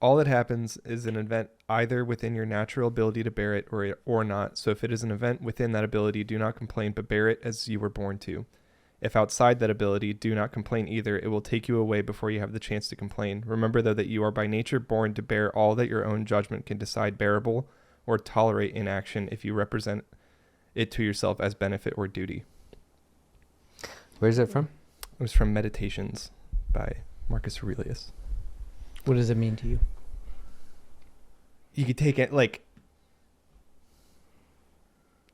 All that happens is an event either within your natural ability to bear it or not. So if it is an event within that ability, do not complain, but bear it as you were born to. If outside that ability, do not complain either. It will take you away before you have the chance to complain. Remember, though, that you are by nature born to bear all that your own judgment can decide bearable or tolerate inaction if you represent it to yourself as benefit or duty. Where's that from? It was from Meditations by Marcus Aurelius. What does it mean to you? You could take it like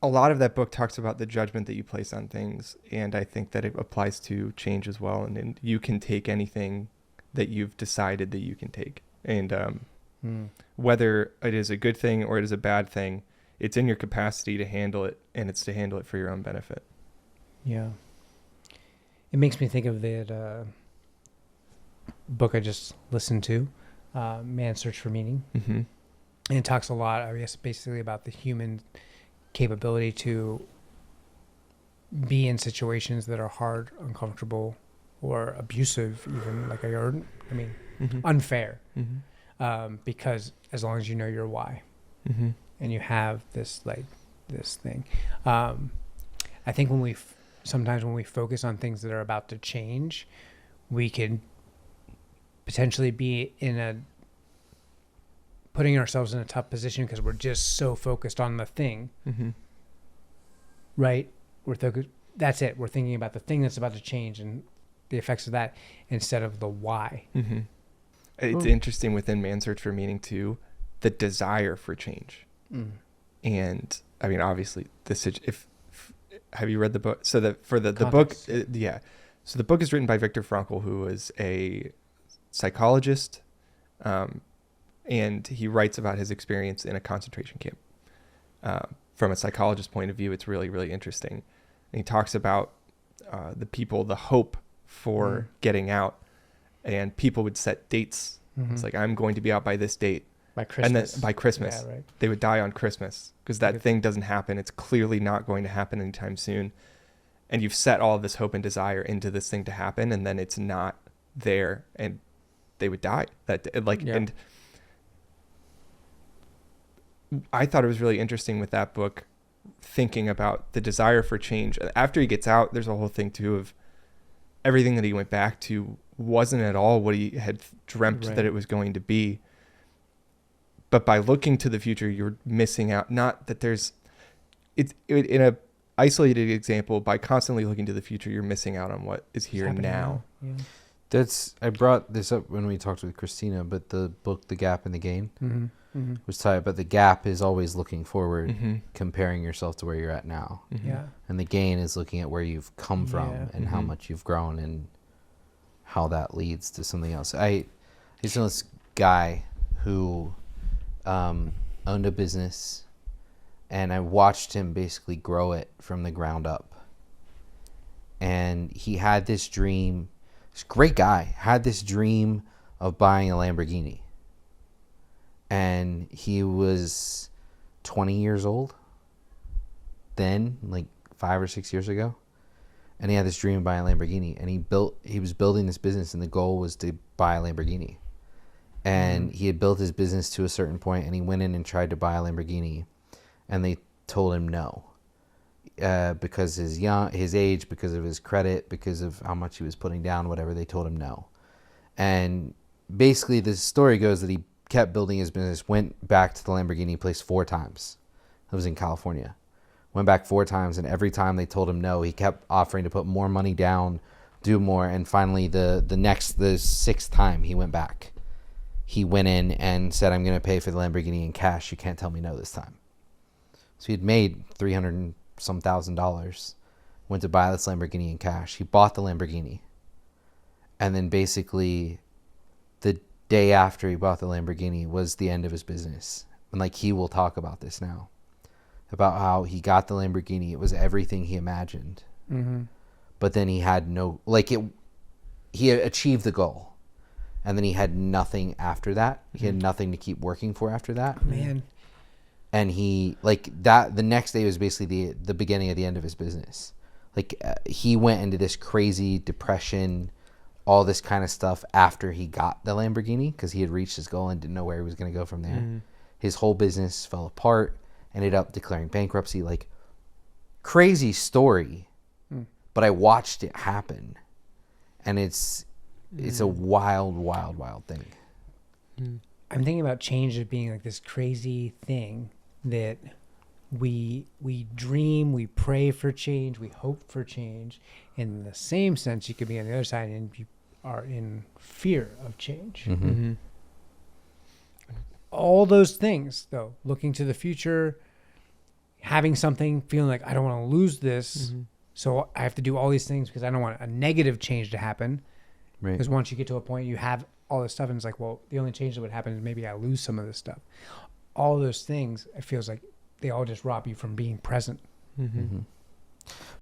a lot of that book talks about the judgment that you place on things, and I think that it applies to change as well. And you can take anything that you've decided that you can take, and whether it is a good thing or it is a bad thing, it's in your capacity to handle it, and it's to handle it for your own benefit. Yeah. It makes me think of that book I just listened to, Man's Search for Meaning. Mm-hmm. And it talks a lot, I guess, basically about the human capability to be in situations that are hard, uncomfortable, or abusive, even unfair. Mm-hmm. Because as long as you know your why, Mm-hmm. and you have this thing, I think sometimes when we focus on things that are about to change, we can potentially be putting ourselves in a tough position because we're just so focused on the thing, Mm-hmm. right? That's it. We're thinking about the thing that's about to change and the effects of that instead of the why. Mm-hmm. It's interesting within Man's Search for Meaning too, the desire for change. And I mean, obviously, have you read the book? So that for the book, yeah. So the book is written by Viktor Frankl, who was a psychologist, and he writes about his experience in a concentration camp. From a psychologist's point of view, it's really, really interesting. And he talks about the hope for getting out, and people would set dates. Mm-hmm. It's like, I'm going to be out by this date. By Christmas. And then by Christmas, yeah, right. They would die on Christmas because that thing doesn't happen. It's clearly not going to happen anytime soon. And you've set all of this hope and desire into this thing to happen, and then it's not there, and they would die. And I thought it was really interesting with that book, thinking about the desire for change. After he gets out, there's a whole thing too of everything that he went back to wasn't at all what he had dreamt that it was going to be. But by looking to the future, you're missing out. Not that in a isolated example, by constantly looking to the future, you're missing out on what is here and now. Yeah. I brought this up when we talked with Christina, but the book, The Gap and the Gain, was tied. But the gap is always looking forward, comparing yourself to where you're at now. Mm-hmm. Yeah. And the gain is looking at where you've come from and how much you've grown and how that leads to something else. I used to know this guy who owned a business, and I watched him basically grow it from the ground up. And he had this dream. This great guy had this dream of buying a Lamborghini. And he was 20 years old then, like 5 or 6 years ago. And he had this dream of buying a Lamborghini. And he was building this business, and the goal was to buy a Lamborghini. And he had built his business to a certain point, and he went in and tried to buy a Lamborghini, and they told him no, because his age, because of his credit, because of how much he was putting down, whatever. They told him no. And basically, the story goes that he kept building his business, went back to the Lamborghini place 4 times. It was in California. Went back 4 times, and every time they told him no, he kept offering to put more money down, do more, and finally the 6th time he went back, he went in and said, I'm going to pay for the Lamborghini in cash. You can't tell me no this time. So he'd made $300 and some thousand, went to buy this Lamborghini in cash. He bought the Lamborghini. And then basically the day after he bought the Lamborghini was the end of his business. And like, he will talk about this now, about how he got the Lamborghini. It was everything he imagined. Mm-hmm. But then he had he achieved the goal. And then he had nothing after that. He had nothing to keep working for after that. Man. And the next day was basically the beginning of the end of his business. He went into this crazy depression, all this kind of stuff after he got the Lamborghini because he had reached his goal and didn't know where he was going to go from there. Mhm. His whole business fell apart, ended up declaring bankruptcy. Like, crazy story, but I watched it happen, and it's a wild, wild, wild thing. I'm thinking about change as being like this crazy thing that we dream, we pray for change, we hope for change. In the same sense, you could be on the other side and you are in fear of change. Mm-hmm. Mm-hmm. All those things, though, looking to the future, having something, feeling like I don't want to lose this, so I have to do all these things because I don't want a negative change to happen. Right. Because once you get to a point, you have all this stuff, and it's like, well, the only change that would happen is maybe I lose some of this stuff. All those things, it feels like they all just rob you from being present. Mm-hmm.